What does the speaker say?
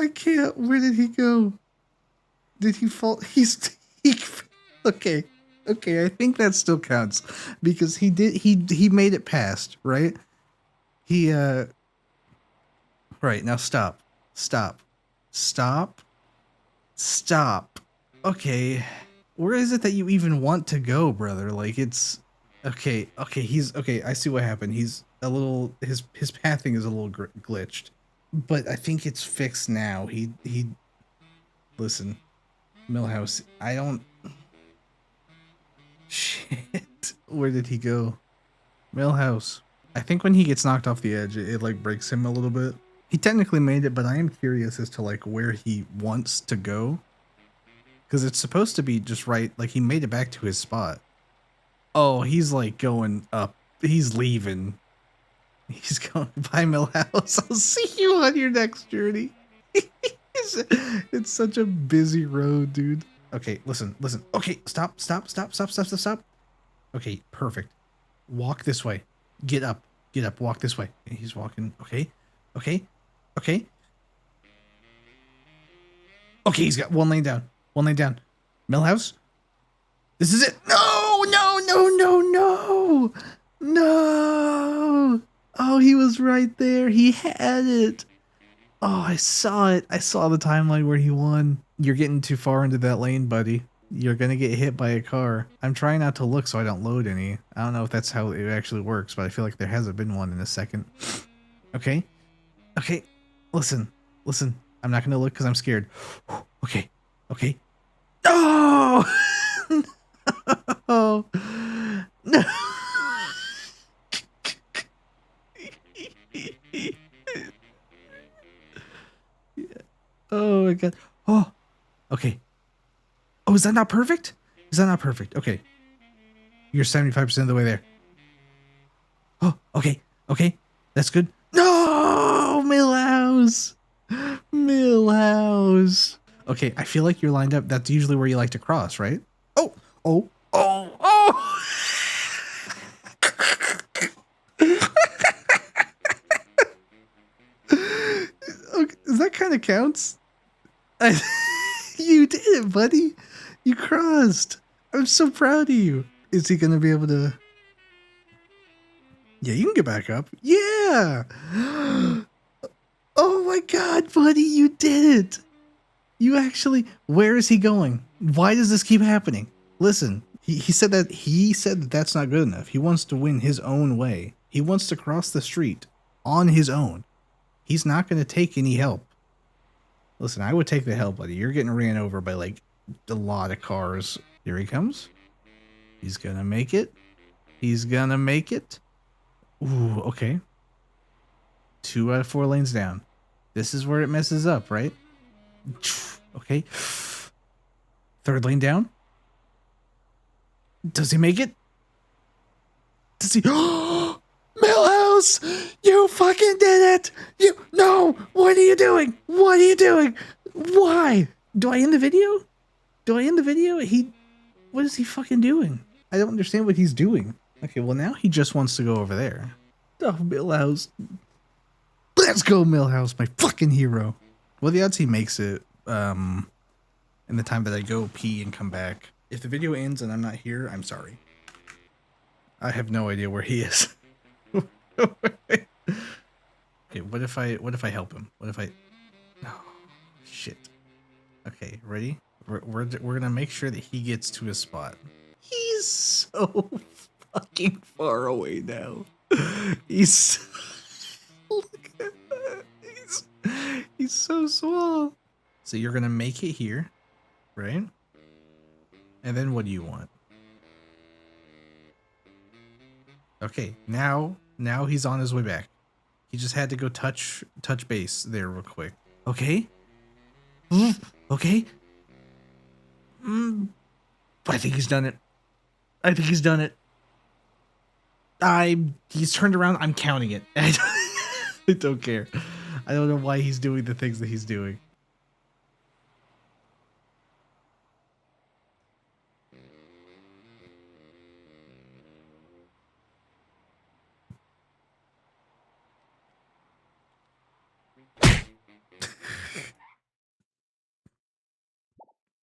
I can't. Where did he go? Did he fall? Okay. Okay, I think that still counts because he made it past, right? He right, now stop. Stop. Stop. Stop. Okay. Where is it that you even want to go, brother? Like it's okay, he's okay, I see what happened. He's a little his pathing is a little glitched. But I think it's fixed now. He listen, Milhouse, I don't shit. Where did he go? Milhouse. I think when he gets knocked off the edge, it like breaks him a little bit. He technically made it, but I am curious as to like where he wants to go. Because it's supposed to be just right, like he made it back to his spot. Oh, he's like going up. He's leaving. He's going, bye Milhouse. I'll see you on your next journey. It's such a busy road, dude. Okay, listen. Okay, stop. Okay, perfect. Walk this way. Get up, walk this way. And he's walking, okay. Okay, he's got one lane down. Milhouse? This is it. No! Oh, he was right there. He had it. Oh, I saw it. I saw the timeline where he won. You're getting too far into that lane, buddy. You're gonna get hit by a car. I'm trying not to look so I don't load any. I don't know if that's how it actually works, but I feel like there hasn't been one in a second. Okay. Listen. I'm not gonna look because I'm scared. Okay. Oh! No! No! Oh my god. Oh! Okay. Oh, is that not perfect? Okay. You're 75% of the way there. Oh, okay. That's good. No! Milhouse! Okay, I feel like you're lined up. That's usually where you like to cross, right? Oh! Okay, that kind of counts. You did it, buddy. You crossed. I'm so proud of you. Is he gonna be able to? Yeah, you can get back up. Yeah. Oh my god, buddy, you did it. You actually. Where is he going? Why does this keep happening? Listen, he said that that's not good enough. He wants to win his own way. He wants to cross the street on his own. He's not going to take any help. Listen, I would take the help, buddy. You're getting ran over by like a lot of cars. Here he comes. He's gonna make it. Ooh, okay. 2 out of 4 lanes down. This is where it messes up, right? Okay. 3rd lane down. Does he make it? Does he? Milhouse! You fucking did it! No! What are you doing? Why? Do I end the video? What is he fucking doing? I don't understand what he's doing. Okay, well now he just wants to go over there. Oh, Milhouse. Let's go, Milhouse, my fucking hero. Well, the odds he makes it, in the time that I go pee and come back. If the video ends and I'm not here, I'm sorry. I have no idea where he is. Okay, what if I help him? Oh, shit. Okay, ready? We're gonna make sure that he gets to his spot. He's so fucking far away now. He's look at that. He's so small. So you're gonna make it here, right? And then what do you want? Okay, now he's on his way back. He just had to go touch base there real quick. Okay. Okay. I think he's done it. He's turned around. I'm counting it. I don't care. I don't know why he's doing the things that he's doing.